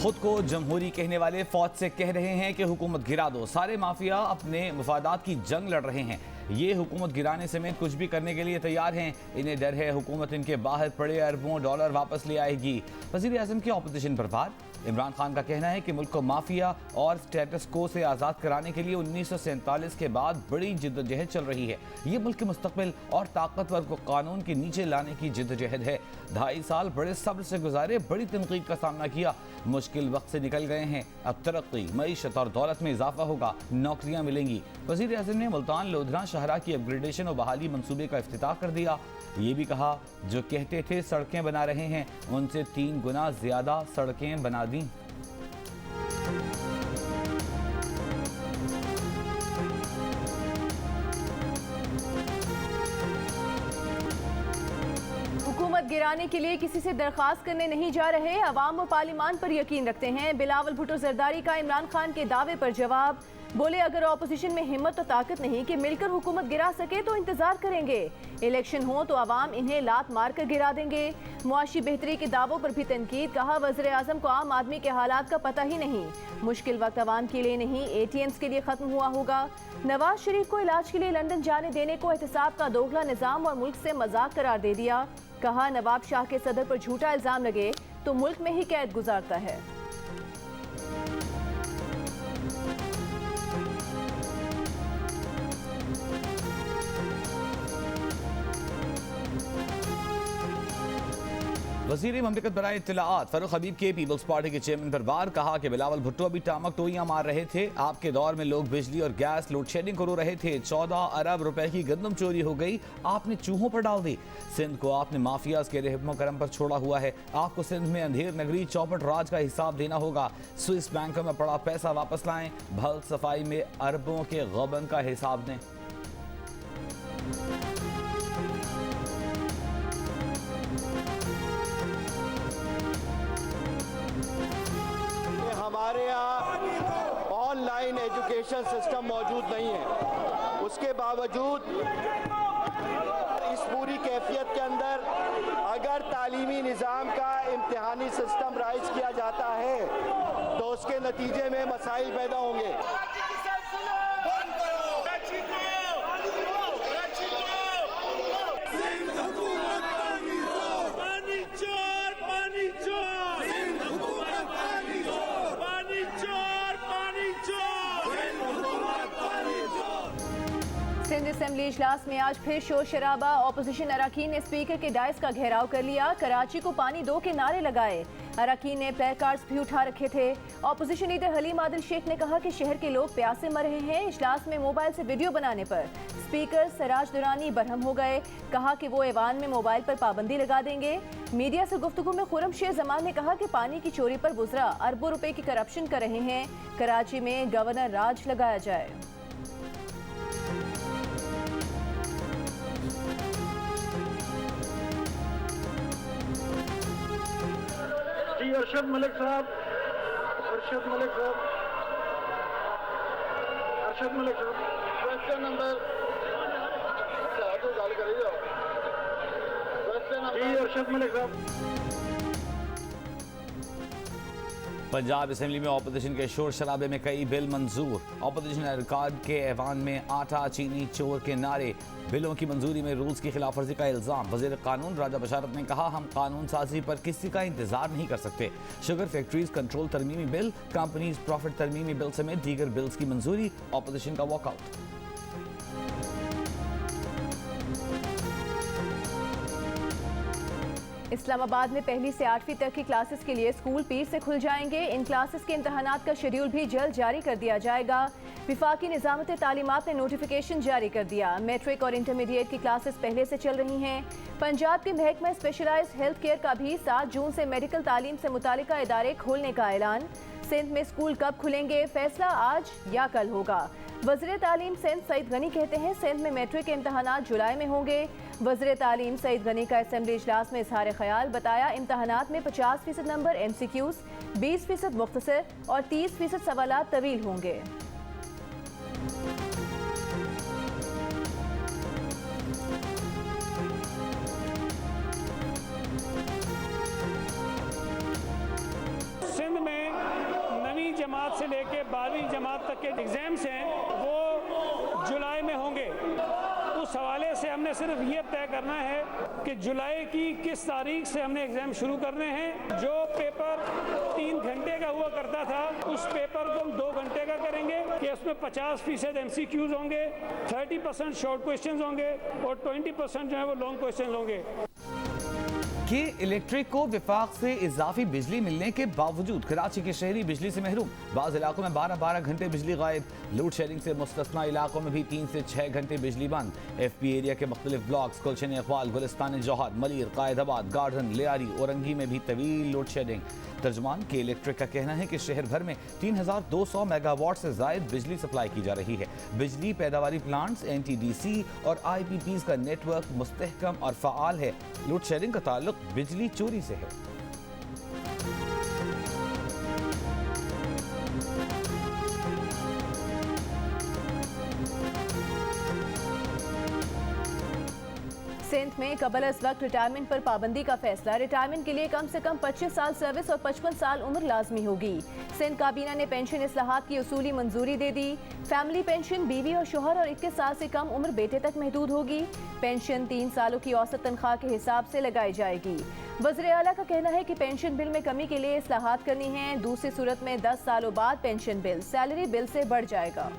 खुद को जमहूरी कहने वाले फौज से कह रहे हैं कि हुकूमत गिरा दो। सारे माफिया अपने मफादात की जंग लड़ रहे हैं। ये हुकूमत गिराने समेत कुछ भी करने के लिए तैयार हैं। इन्हें डर है हुकूमत इनके बाहर पड़े अरबों डॉलर वापस ले आएगी। वज़ीर आज़म की ऑपोजिशन पर वार। इमरान खान का कहना है कि मुल्क को माफिया और स्टेटस को से आज़ाद कराने के लिए 1947 के बाद बड़ी जिद्दोजहद चल रही है। ये मुल्क के मुस्तकबिल और ताकतवर को कानून के नीचे लाने की जिद्दोजहद है। 2.5 साल बड़े सब्र से गुजारे, बड़ी तनकीद का सामना किया, मुश्किल वक्त से निकल गए हैं। अब तरक्की, मईशत और दौलत में इजाफा होगा, नौकरियां मिलेंगी। वज़ीर आज़म ने मुल्तान लोधरा शाहरा की अपग्रेडेशन और बहाली मंसूबे का इफ्तिताह कर दिया। ये भी कहा, जो कहते थे सड़कें बना रहे हैं, उनसे 3 गुना ज्यादा सड़कें बना दी। हुकूमत गिराने के लिए किसी से दरख्वास्त करने नहीं जा रहे, अवाम और पार्लिमान पर यकीन रखते हैं। बिलावल भुट्टो जरदारी का इमरान खान के दावे पर जवाब। बोले, अगर ऑपोजिशन में हिम्मत और ताकत नहीं कि मिलकर हुकूमत गिरा सके तो इंतजार करेंगे। इलेक्शन हो तो अवाम इन्हें लात मार कर गिरा देंगे। मुआशी बेहतरी के दावों पर भी तनकीद। कहा, वज़ीर आज़म को आम आदमी के हालात का पता ही नहीं। मुश्किल वक्त अवाम के लिए नहीं, ATMs के लिए खत्म हुआ होगा। नवाज शरीफ को इलाज के लिए लंदन जाने देने को एहतसाब का दोगला निज़ाम और मुल्क से मजाक करार दे दिया। कहा, नवाब शाह के सदर पर झूठा इल्जाम लगे तो मुल्क में ही कैद गुजारता है। वज़ीर ममलिकत बराए इत्तलाआत फ़ारूक हबीब के पीपल्स पार्टी के चेयरमैन पर वार। कहा कि बिलावल भुट्टो अभी टामक टोइयां मार रहे थे। आपके दौर में लोग बिजली और गैस लोड शेडिंग करो रहे थे। 14 अरब रुपए की गंदम चोरी हो गई, आपने चूहों पर डाल दी। सिंध को आपने माफियाज के रहमो करम पर छोड़ा हुआ है। आपको सिंध में अंधेर नगरी चौपट राज का हिसाब देना होगा। स्विस बैंकों में पड़ा पैसा वापस लाएं, भल सफाई में अरबों के गबन का हिसाब दें। हमारे यहाँ ऑनलाइन एजुकेशन सिस्टम मौजूद नहीं है। उसके बावजूद इस पूरी कैफियत के अंदर अगर तालीमी निज़ाम का इम्तिहानी सिस्टम राइज किया जाता है तो उसके नतीजे में मसाइल पैदा होंगे। सिंध असेंबली इजलास में आज फिर शोर शराबा। ऑपोजिशन अरकान ने स्पीकर के डायस का घेराव कर लिया। कराची को पानी दो के नारे लगाए। अरकान ने प्ले कार्ड्स भी उठा रखे थे। ऑपोजिशन लीडर हलीम आदिल शेख ने कहा कि शहर के लोग प्यासे मर रहे हैं। इजलास में मोबाइल से वीडियो बनाने पर स्पीकर सराज दुरानी बरहम हो गए। कहा कि वो ऐवान में मोबाइल पर पाबंदी लगा देंगे। मीडिया से गुफ्तगू में खुर्रमशेर जमान ने कहा कि पानी की चोरी पर वुज़रा अरबों रुपए की करप्शन कर रहे हैं। कराची में गवर्नर राज लगाया जाए। अरशद मलिक साहब, अरशद मलिक साहब, अरशद मलिक साहब, क्वेश्चन नंबर अरशद मलिक साहब। पंजाब असेंबली में ऑपोजिशन के शोर शराबे में कई बिल मंजूर। ऑपोजिशन अरकान के ऐवान में आटा चीनी चोर के नारे। बिलों की मंजूरी में रूल्स की खिलाफ वर्जी का इल्जाम। वज़ीर कानून राजा बशारत ने कहा, हम कानून साजी पर किसी का इंतजार नहीं कर सकते। शुगर फैक्ट्रीज कंट्रोल तरमीमी बिल, कंपनीज प्रॉफिट तरमीमी बिल समेत दीगर बिल्स की मंजूरी। ऑपोजिशन का वॉकआउट। इस्लामाबाद में 1ली से 8वीं तक की क्लासेस के लिए स्कूल पीर से खुल जाएंगे। इन क्लासेस के इम्तहानात का शेड्यूल भी जल्द जारी कर दिया जाएगा। विफाकी निज़ामत तालीमात ने नोटिफिकेशन जारी कर दिया। मैट्रिक और इंटरमीडिएट की क्लासेस पहले से चल रही हैं। पंजाब के महकमा स्पेशलाइज्ड हेल्थ केयर का भी 7 जून से मेडिकल तालीम से मुतालिका इदारे खोलने का ऐलान। सिंध में स्कूल कब खुलेंगे, फैसला आज या कल होगा। वज़ीर तालीम सिंध सईद गनी कहते हैं, सिंध में मैट्रिक के इम्तहानात जुलाई में होंगे। वज़ीर तालीम सईद गनी का असेंबली इजलास में इजहार ख्याल। बताया, इम्तहानात में 50% नंबर MCQs, 20% मुख्तसर और 30% सवालात तवील होंगे। सिंध में से लेके 12वीं जमात तक के एग्ज़ाम्स हैं वो जुलाई में होंगे। उस हवाले से हमने सिर्फ ये तय करना है कि जुलाई की किस तारीख से हमने एग्ज़ाम शुरू करने हैं। जो पेपर 3 घंटे का हुआ करता था उस पेपर को हम 2 घंटे का करेंगे कि उसमें 50% MCQs होंगे, 30% शॉर्ट क्वेश्चंस होंगे और 20% जो है वो लॉन्ग क्वेश्चंस होंगे। कि इलेक्ट्रिक को विफाक से इजाफी बिजली मिलने के बावजूद कराची के शहरी बिजली से महरूम। बाज़ इलाकों में 12-12 घंटे बिजली गायब। लोड शेडिंग से मुस्तस्ना इलाकों में भी 3 से 6 घंटे बिजली बंद। FP एरिया के मुख्तलिफ ब्लॉक्स गुलशन इकबाल, गुलिस्तान जौहर, मलिर, कायदाबाद, गार्डन, लियारी, औरंगी में भी तवील लोड शेडिंग। तर्जमान के इलेक्ट्रिक का कहना है कि शहर भर में 3200 मेगावाट से जायद बिजली सप्लाई की जा रही है। बिजली पैदावारी प्लांट्स, NTDC और IPPs का नेटवर्क मुस्तहकम और फ़आल है। लोड शेडिंग का ताल्लुक बिजली चोरी से है। सिंध में कबल अज़ वक्त रिटायरमेंट पर पाबंदी का फैसला। रिटायरमेंट के लिए कम से कम 25 साल सर्विस और 55 साल उम्र लाजमी होगी। सिंध काबीना ने पेंशन इस्लाहात की उसूली मंजूरी दे दी। फैमिली पेंशन बीवी और शोहर और 21 साल से कम उम्र बेटे तक महदूद होगी। पेंशन 3 सालों की औसत तनख्वाह के हिसाब से लगाई जाएगी। वज़ीर आला का कहना है कि पेंशन बिल में कमी के लिए इस्लाहात करनी है। दूसरी सूरत में 10 सालों बाद पेंशन बिल सैलरी बिल से बढ़ जाएगा।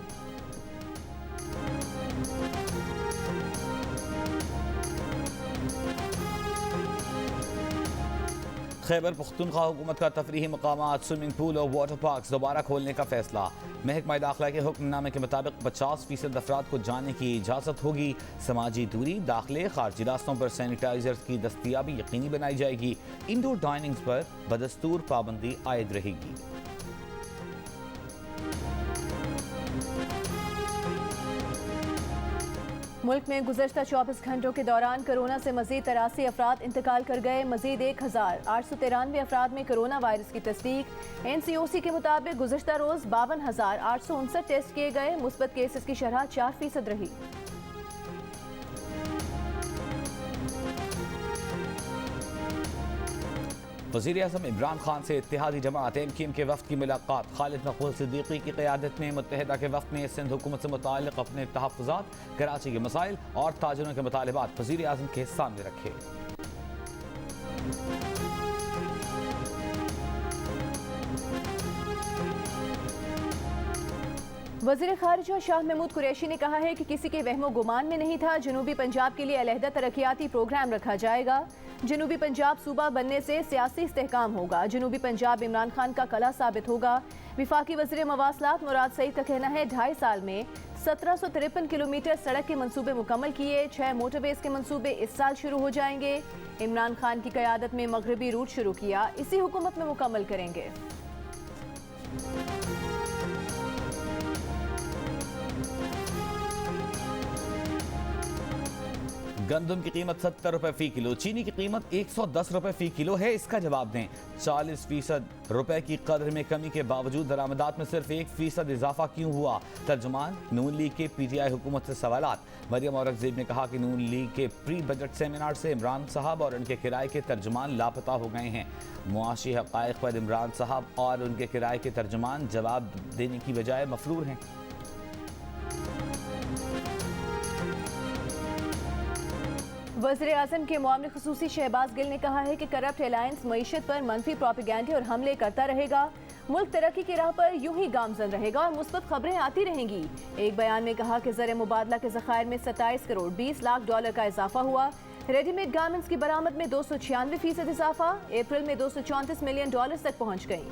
खैबर पख्तूनख्वा हुकूमत का तफरीही मकामात, स्विमिंग पूल और वाटर पार्क दोबारा खोलने का फैसला। महकमा दाखिला के हुक्मनामे के मुताबिक 50% अफराद को जाने की इजाज़त होगी। समाजी दूरी, दाखिले, खारजी रास्तों पर सैनिटाइजर्स की दस्तियाबी यकीनी बनाई जाएगी। इंडोर डाइनिंग्स पर बदस्तूर पाबंदी आयद रहेगी। मुल्क में गुज़श्ता 24 घंटों के दौरान कोरोना से मजीद 83 अफराद इंतकाल कर गए। मजीद 1893 अफराद में कोरोना वायरस की तस्दीक। NCOC के मुताबिक गुज़श्ता रोज़ 52,859 टेस्ट किए गए। मुस्बत केसेस की शरह 4% रही। वज़ीर आज़म इमरान खान से इत्तेहादी जमात MKM के वफ़द की मुलाकात। खालिद मकबूल सिद्दीकी की क़यादत में मुत्तहिदा के वफ़द ने सिंध हुकूमत से मुताल्लिक़ अपने तहफ़्फ़ुज़ात, कराची के मसाइल और ताजरों के मुतालबात वज़ीर आज़म के सामने रखे। वज़ीर ख़ारिजा शाह महमूद कुरैशी ने कहा है कि किसी के वहमो गुमान में नहीं था। जनूबी पंजाब के लिए अलहदा तरक्याती प्रोग्राम रखा जाएगा। जनूबी पंजाब सूबा बनने से सियासी इस्तेहकाम होगा। जनूबी पंजाब इमरान खान का कला साबित होगा। विफाकी वज़ीर मवासलात मुराद सईद का कहना है 2.5 साल में 1753 किलोमीटर सड़क के मंसूबे मुकम्मल किए। 6 मोटरवेज के मंसूबे इस साल शुरू हो जाएंगे। इमरान खान की क़यादत में मगरबी रूट शुरू किया, इसी हुकूमत में मुकम्मल करेंगे। गंदम की कीमत 70 रुपए फी किलो, चीनी की कीमत 110 रुपए फी किलो है। इसका जवाब दें। 40% रुपए की कदर में कमी के बावजूद दरामदात में सिर्फ 1% इजाफा क्यों हुआ? तर्जुमान नून लीग के PTI हुकूमत से सवालात। मरियम औरंगजेब ने कहा कि नून लीग के प्री बजट सेमिनार से इमरान साहब और उनके किराए के तर्जुमान लापता हो गए हैं। मुआशी हक़ाइक़ पर इमरान साहब और उनके किराए के तर्जुमान जवाब देने की बजाय मफरूर हैं। वज़ीर आज़म के मुआविन ख़ुसूसी शहबाज गिल ने कहा है कि करप्ट अलायंस मईशत पर मनफी प्रोपेगेंडे और हमले करता रहेगा। मुल्क तरक्की की राह पर यूं ही गामजन रहेगा और मुस्बत खबरें आती रहेंगी। एक बयान में कहा कि ज़र मुबादला के ज़खायर में 27 करोड़ 20 लाख डॉलर का इजाफा हुआ। रेडीमेड गारमेंट्स की बरामद में 296% इजाफा। अप्रैल में 234 मिलियन डॉलर तक पहुँच गई।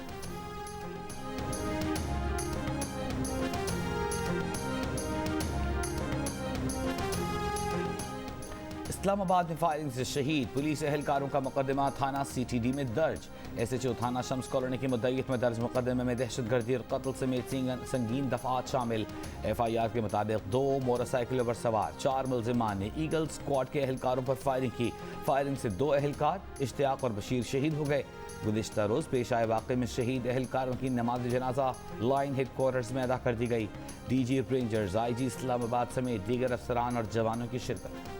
इस्लामाबाद में फायरिंग से शहीद पुलिस एहलकारों का मुकदमा थाना CTD में दर्ज। SHO थाना शम्स कॉलोनी की मुद्दईत में दर्ज मुकदमे में दहशतगर्दी और कत्ल समेत संगीन दफात शामिल। FIR के मुताबिक 2 मोटरसाइकिलों पर सवार 4 मुलजिमान ने ईगल स्क्वाड के एहलकारों पर फायरिंग की। फायरिंग से 2 एहलकार इश्तियाक और बशीर शहीद हो गए। गुज़िश्ता रोज़ पेश आए वाक़े में शहीद एहलकारों की नमाज जनाजा लाइन हेडक्वार्टर्स में अदा कर दी गई। DG रेंजर्स, IG इस्लामाबाद समेत दीगर अफसरान और जवानों की शिरकत।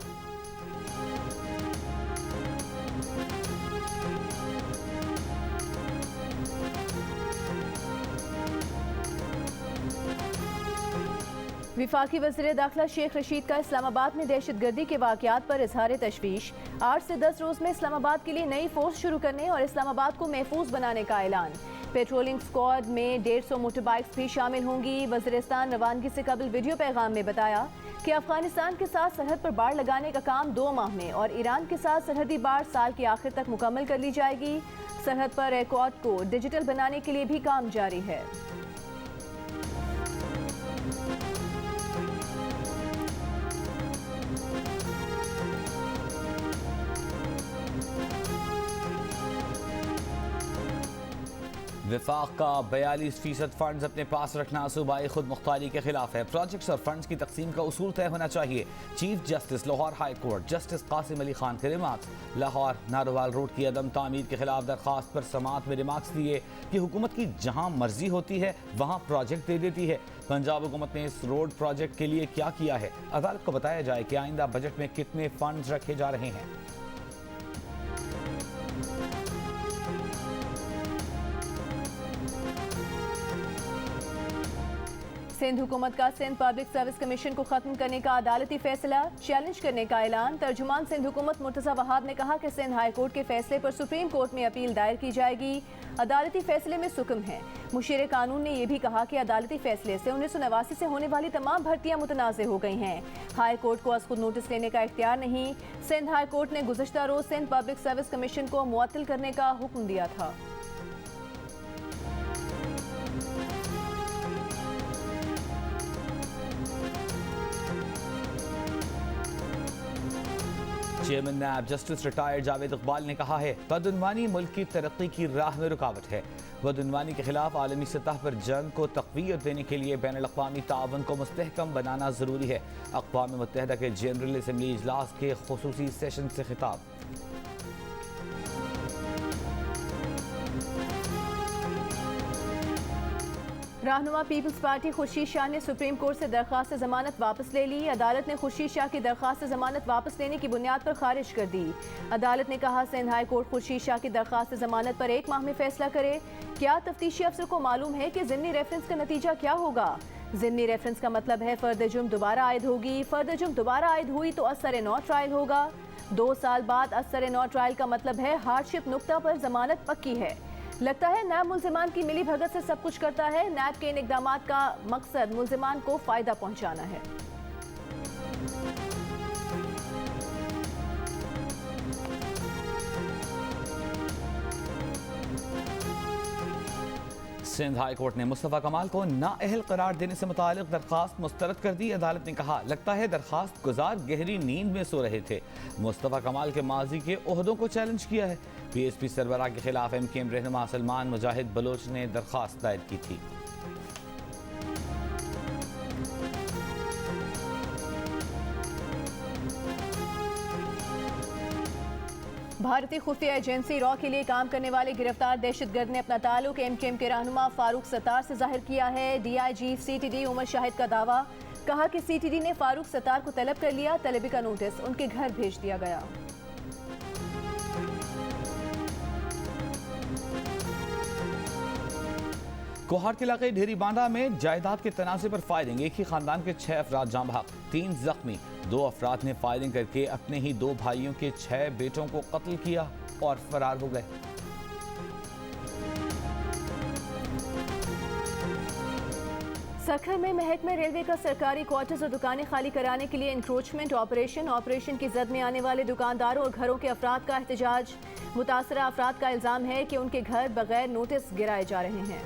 विफाकी वज़ीर दाखिला शेख रशीद का इस्लामाबाद में दहशतगर्दी के वाक़यात पर इजहार तशवीश। 8 से 10 रोज़ में इस्लामाबाद के लिए नई फोर्स शुरू करने और इस्लामाबाद को महफूज बनाने का ऐलान। पेट्रोलिंग स्क्वाड में 150 मोटर बाइक्स भी शामिल होंगी। वज़ीरिस्तान रवानगी से कबल वीडियो पैगाम में बताया कि अफगानिस्तान के साथ सरहद पर बाड़ लगाने का काम 2 माह में और ईरान के साथ सरहदी बाड़ साल के आखिर तक मुकम्मल कर ली जाएगी। सरहद पर रिकॉर्ड को डिजिटल बनाने के लिए भी काम जारी है। विफाक का 42% फंड्स अपने पास रखना सूबाई खुद मुख्तारी के खिलाफ है। प्रोजेक्ट्स और फंड्स की तकसीम का उसूल तय होना चाहिए। Chief justice Lahore high court justice Qasim Ali Khan के रिमार्क्स। लाहौर नारोवाल रोड की अदम तामीर के खिलाफ दरखास्त पर समाअत में रिमार्क्स दिए कि हुकूमत की जहां मर्जी होती है वहां प्रोजेक्ट दे देती है। पंजाब हुकूमत ने इस रोड प्रोजेक्ट के लिए क्या किया है, अदालत को बताया जाए कि आइंदा बजट में कितने फंड्स रखे जा रहे हैं। सिंध हुकूमत का सिंध पब्लिक सर्विस कमीशन को खत्म करने का अदालती फैसला, चैलेंज करने का ऐलान। तर्जुमान सिंध हुकूमत मुर्तज़ा वहाब ने कहा कि सिंध हाई कोर्ट के फैसले पर सुप्रीम कोर्ट में अपील दायर की जाएगी। अदालती फैसले में सुकम है। मुशीर कानून ने यह भी कहा कि अदालती फैसले से 1989 से होने वाली तमाम भर्तियां मुतनाज़ हो गई हैं। हाई कोर्ट को अज़ खुद नोटिस लेने का इख्तियार नहीं। सिंध हाई कोर्ट ने गुज़श्ता रोज सिंध पब्लिक सर्विस कमीशन को मुअत्तल करने का हुक्म दिया था। चेयरमैन नैब जस्टिस रिटायर्ड जावेद इकबाल ने कहा है बदउनवानी मुल्क की तरक्की की राह में रुकावट है। बदउनवानी के खिलाफ आलमी सतह पर जंग को तक़वियत देने के लिए बैनुल अक़वामी ताउन को मुस्तहकम बनाना ज़रूरी है। अक़वाम मुत्तहिदा के जनरल असम्बली इजलास के खुसूसी सेशन से खिताब। रहनुमा पीपल्स पार्टी खुर्शीद शाह ने सुप्रीम कोर्ट से दरख्वास्त जमानत वापस ले ली। अदालत ने खुर्शीद शाह की दरख्वास्त जमानत वापस लेने की बुनियाद पर खारिज कर दी। अदालत ने कहा सिंध हाई कोर्ट खुर्शीद शाह की दरख्वास्त जमानत पर 1 माह में फैसला करे। क्या तफ्तीशी अफसर को मालूम है कि ज़िम्नी रेफरेंस का नतीजा क्या होगा? ज़िम्नी रेफरेंस का मतलब है फर्द जुर्म दोबारा आयद होगी। फर्द जुर्म दोबारा आयद हुई तो असर नौ ट्रायल होगा। 2 साल बाद असर नौ ट्रायल का मतलब है हार्डशिप नुक्ता पर जमानत पक्की है। लगता है नैब मुल्जिमान की मिली भगत से सब कुछ करता है। नैब के इन इक़दामात का मकसद मुल्जिमान को फ़ायदा पहुंचाना है। सिंध हाई कोर्ट ने मुस्तफ़ा कमाल को नाअहल करार देने से मुतालिक दरखास्त मुस्तरद कर दी। अदालत ने कहा लगता है दरखास्त गुजार गहरी नींद में सो रहे थे। मुस्तफ़ा कमाल के माजी के ओहदों को चैलेंज किया है। PSP सरबराह के खिलाफ MKM रहनुमा सलमान मुजाहिद बलोच ने दरखास्त दायर की थी। भारतीय खुफिया एजेंसी रॉ के लिए काम करने वाले गिरफ्तार दहशतगर्द ने अपना ताल्लुक MKM के रहनुमा फारूक सत्तार से जाहिर किया है। DIG CTD उमर शाहिद का दावा, कहा कि CTD ने फारूक सत्तार को तलब कर लिया। तलबी का नोटिस उनके घर भेज दिया गया। कोहाट के इलाके ढेरी बांधा में जायदाद के तनाज़े पर फायरिंग। एक ही खानदान के 6 अफराद जाँ बहक, 3 जख्मी। 2 अफराद ने फायरिंग करके अपने ही 2 भाइयों के 6 बेटों को कत्ल किया और फरार हो गए। सखर में महकमे रेलवे का सरकारी क्वार्टर्स और दुकानें खाली कराने के लिए इंक्रोचमेंट ऑपरेशन की जद में आने वाले दुकानदारों और घरों के अफराद का एहतजाज। मुतासरा अफराद का इल्ज़ाम है कि उनके घर बगैर नोटिस गिराए जा रहे हैं।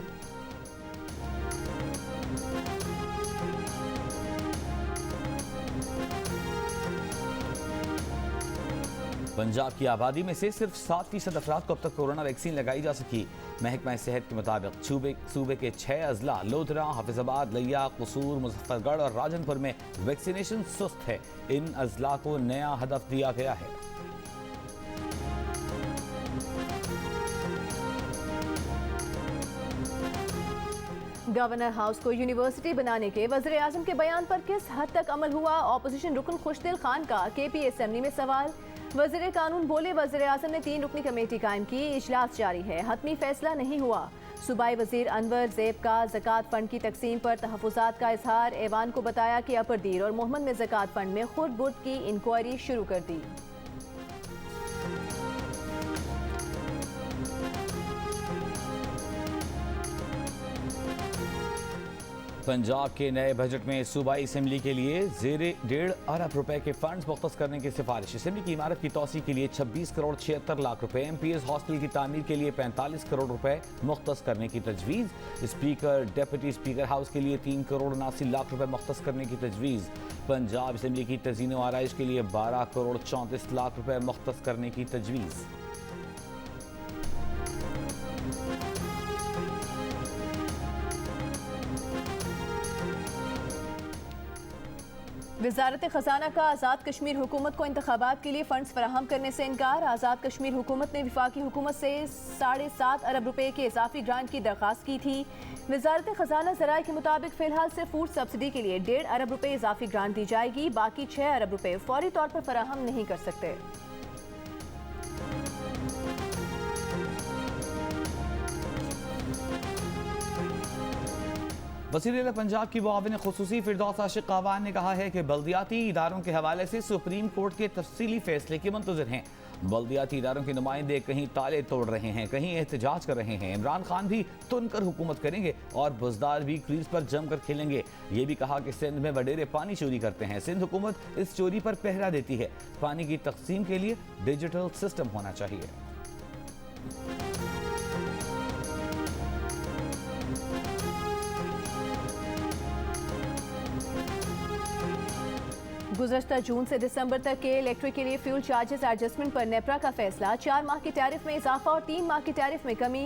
पंजाब की आबादी में से सिर्फ 7% अफराद को अब तक कोरोना वैक्सीन लगाई जा सकी। महकमा सेहत के मुताबिक सूबे के 6 अजला लोधरा, हाफिजाबाद, लिया, कसूर, मुजफ्फरगढ़ और राजनपुर में वैक्सीनेशन सुस्त है। इन अजला को नया हदफ दिया गया है। गवर्नर हाउस को यूनिवर्सिटी बनाने के वज़ीर आज़म के बयान पर किस हद तक अमल हुआ? ऑपोजिशन रुकन खुशदिल खान का KP असेंबली में सवाल। वज़ीर कानून बोले, वज़ीर आज़म ने 3 रुकनी कमेटी कायम की, इजलास जारी है, हतमी फैसला नहीं हुआ। सूबाई वज़ीर अनवर ज़ेब का ज़कात फ़ंड की तकसीम पर तहफ़्फ़ुज़ात का इजहार, ऐवान को बताया कि अपरदीर और मोहम्मद में ज़कात फ़ंड में खुद बुद की इंक्वायरी शुरू कर दी। पंजाब के नए बजट में सूबाई असम्बली के लिए ज़ेरे 1.5 अरब रुपए के फंड्स मुख्तस करने की सिफारिश। असम्बली की इमारत की तोसी के लिए 26 करोड़ 76 लाख रुपए, MPS हॉस्टल की तामीर के लिए 45 करोड़ रुपए मुख्तस करने की तजवीज़। स्पीकर डेप्यूटी स्पीकर हाउस के लिए 3 करोड़ 79 लाख रुपए मुख्तस करने की तजवीज़। पंजाब असम्बली की तज़ीन व आराइश के लिए 12 करोड़ 34 लाख रुपए मुख्तस करने की तजवीज़। वज़ारत ख़ज़ाना का आज़ाद कश्मीर हुकूमत को इंतखाबात के लिए फ़ंड्स फराहम करने से इनकार। आज़ाद कश्मीर हुकूमत ने वफाकी हुकूमत से 7.5 अरब रुपए के इजाफी ग्रांट की दरख्वास्त की थी। वज़ारत ख़ज़ाना ज़राए के मुताबिक फ़िलहाल सिर्फ फूड सब्सिडी के लिए 1.5 अरब रुपए इजाफी ग्रांट दी जाएगी, बाकी 6 अरब रुपए फौरी तौर पर फराहम नहीं कर सकते। वज़ीर पंजाब की मुआविन ख़ुसूसी फिरदौस आशिक आवान ने कहा है कि बल्दियाती इदारों के हवाले से सुप्रीम कोर्ट के तफसीली फैसले के मुंतज़िर हैं। बल्दियाती इदारों के नुमाइंदे कहीं ताले तोड़ रहे हैं, कहीं एहतजाज कर रहे हैं। इमरान खान भी तुनकर हुकूमत करेंगे और बुज़दार भी क्रीज पर जमकर खेलेंगे। ये भी कहा कि सिंध में वडेरे पानी चोरी करते हैं, सिंध हुकूमत इस चोरी पर पहरा देती है। पानी की तकसीम के लिए डिजिटल सिस्टम होना चाहिए। गुज़श्ता जून से दिसंबर तक के इलेक्ट्रिक के लिए फ्यूल चार्जेस एडजस्टमेंट पर नेपरा का फैसला। 4 माह की टैरिफ में इजाफा और 3 माह की टैरिफ में कमी।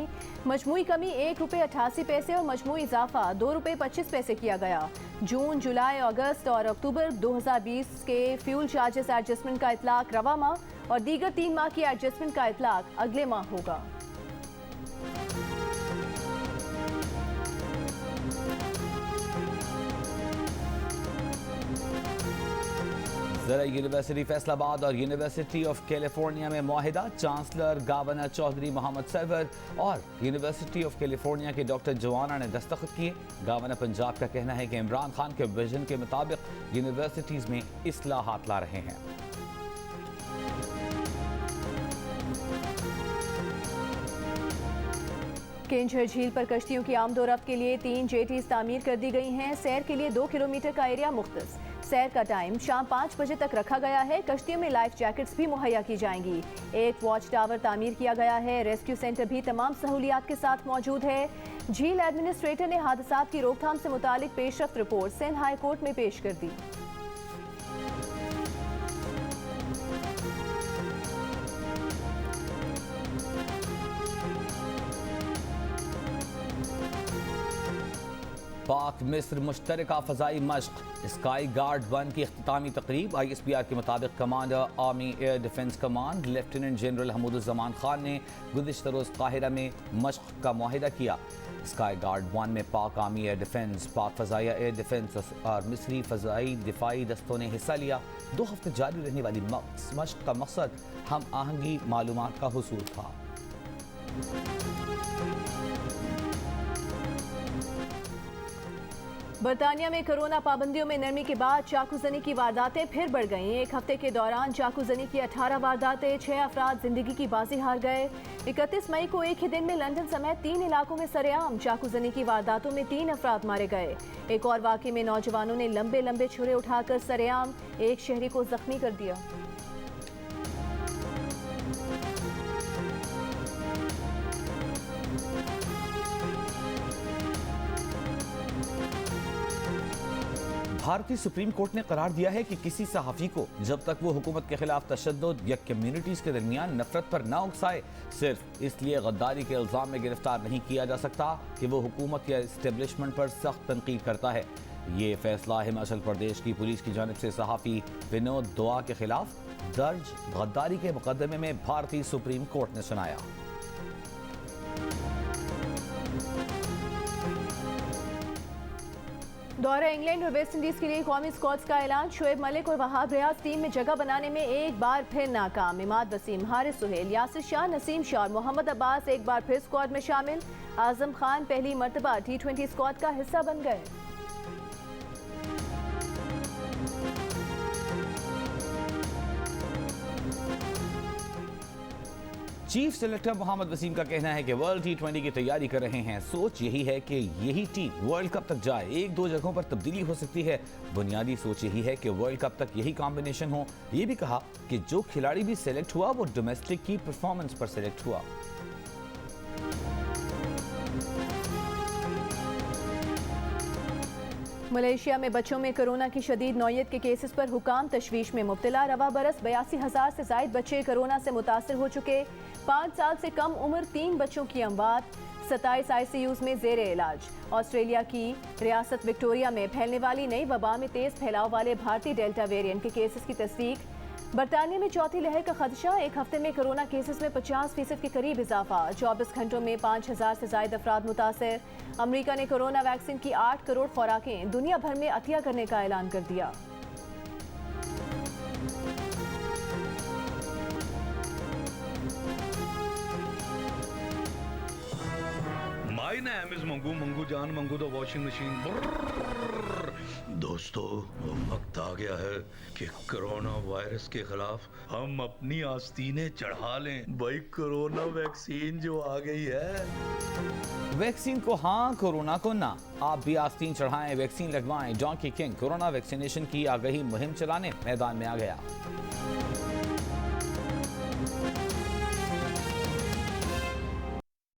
मजमूई कमी 1 रुपये 88 पैसे और मजमूई इजाफा 2 रुपये 25 पैसे किया गया। जून, जुलाई, अगस्त और अक्टूबर 2020 के फ्यूल चार्जेस एडजस्टमेंट का इतलाक रवा माह और दीगर 3 माह की एडजस्टमेंट का इतलाक अगले माह होगा। ज़रा यूनिवर्सिटी फैसलाबाद और यूनिवर्सिटी ऑफ कैलिफोर्निया में मुआहिदा। चांसलर गवर्नर चौधरी मोहम्मद सरवर और यूनिवर्सिटी ऑफ कैलिफोर्निया के डॉक्टर जोआना ने दस्तखत किए। गवर्नर पंजाब का कहना है कि इमरान खान के विजन के मुताबिक यूनिवर्सिटीज़ में इस्लाहात ला रहे हैं। केंझर झील पर कश्तियों की आमदोरफ्त के लिए 3 जेटीज तामीर कर दी गई हैं। सैर के लिए 2 किलोमीटर का एरिया मुख्तस। सैर का टाइम शाम 5 बजे तक रखा गया है। कश्तियों में लाइफ जैकेट्स भी मुहैया की जाएंगी। एक वॉच टावर तामीर किया गया है। रेस्क्यू सेंटर भी तमाम सहूलियात के साथ मौजूद है। झील एडमिनिस्ट्रेटर ने हादसात की रोकथाम से मुतालिक पेशरफ्त रिपोर्ट सिंध हाई कोर्ट में पेश कर दी। पाक मिस्र मुश्तरका फ़ज़ाई मश्क स्काई गार्ड 1 की इख्तितामी तकरीब। ISPR के मुताबिक commander army air defence command lieutenant general Hamooduzzaman Khan ने गुज़िश्ता रोज़ काहिरा में मश्क का मुआहिदा किया। स्काई गार्ड 1 में पाक आर्मी एयर डिफेंस, पाक फ़ज़ाइया एयर डिफेंस और मिस्री फ़ज़ाई दिफाई दस्तों ने हिस्सा लिया। 2 हफ्ते जारी रहने वाली मश्क का मकसद हम आहंगी मालूमात का हुसूल था। बरतानिया में कोरोना पाबंदियों में नरमी के बाद चाकूजनी की वारदातें फिर बढ़ गईं। एक हफ्ते के दौरान चाकूजनी की 18 वारदातें, 6 अफराद जिंदगी की बाजी हार गए। 31 मई को एक ही दिन में लंदन समेत 3 इलाकों में सरेआम चाकूजनी की वारदातों में 3 अफराद मारे गए। एक और वाक़े में नौजवानों ने लंबे लंबे छुरे उठाकर सरेआम एक शहरी को जख्मी कर दिया। भारतीय सुप्रीम कोर्ट ने करार दिया है कि किसी सहाफ़ी को जब तक वो हुकूमत के खिलाफ तशद्दुद या कम्युनिटीज़ के दरमियान नफरत पर ना उकसाए, सिर्फ इसलिए गद्दारी के इल्ज़ाम में गिरफ्तार नहीं किया जा सकता कि वो हुकूमत या इस्टेब्लिशमेंट पर सख्त तनकीद करता है। ये फैसला हिमाचल प्रदेश की पुलिस की जानिब से सहाफ़ी विनोद दुआ के खिलाफ दर्ज गद्दारी के मुकदमे में भारतीय सुप्रीम कोर्ट ने सुनाया। दौरे इंग्लैंड और वेस्ट इंडीज के लिए कौमी स्क्वाड्स का ऐलान। शोएब मलिक और वहाब रियाज टीम में जगह बनाने में एक बार फिर नाकाम। इमाद वसीम, हारिस सुहेल, यासिर शाह, नसीम शाह और मोहम्मद अब्बास एक बार फिर स्क्वाड में शामिल। आजम खान पहली मर्तबा T20 स्क्वाड का हिस्सा बन गए। चीफ सेलेक्टर मोहम्मद वसीम का कहना है कि वर्ल्ड T20 की तैयारी कर रहे हैं। सोच यही है कि यही टीम वर्ल्ड कप तक जाए। एक दो जगहों पर तब्दीली हो सकती है। बुनियादी सोच यही है कि वर्ल्ड कप तक यही कॉम्बिनेशन हो। ये भी कहा कि जो खिलाड़ी भी सेलेक्ट हुआ वो डोमेस्टिक की परफॉर्मेंस पर सेलेक्ट हुआ। मलेशिया में बच्चों में कोरोना की शदीद नौयत के केसेस पर हुकाम तशवीश में मुब्तला। रवा बरस 82,000 से जायद बच्चे कोरोना से मुतासर हो चुके। 5 साल से कम उम्र 3 बच्चों की अमवात। 27 ICUs में जेर इलाज। ऑस्ट्रेलिया की रियासत विक्टोरिया में फैलने वाली नई वबा में तेज फैलाव वाले भारतीय डेल्टा वेरिएंट के केसेस की तस्दीक। बरतानिया में चौथी लहर का खदशा। एक हफ्ते में कोरोना केसेस में 50% के करीब इजाफा। 24 घंटों में 5,000 से जायद अफराद मुतासर। अमरीका ने कोरोना वैक्सीन की 8 करोड़ खुराकें दुनिया भर में अतिया करने का ऐलान कर दिया। My name is Mangu Mangu जान मंगू द वॉशिंग मशीन। दोस्तों वक्त आ गया है कि कोरोना वायरस के खिलाफ हम अपनी आस्तीनें चढ़ा लें। भाई कोरोना वैक्सीन जो आ गई है। वैक्सीन को हाँ, कोरोना को ना। आप भी आस्तीन चढ़ाएं, वैक्सीन लगवाएं। डोंकी किंग कोरोना वैक्सीनेशन की आगाही मुहिम चलाने मैदान में आ गया।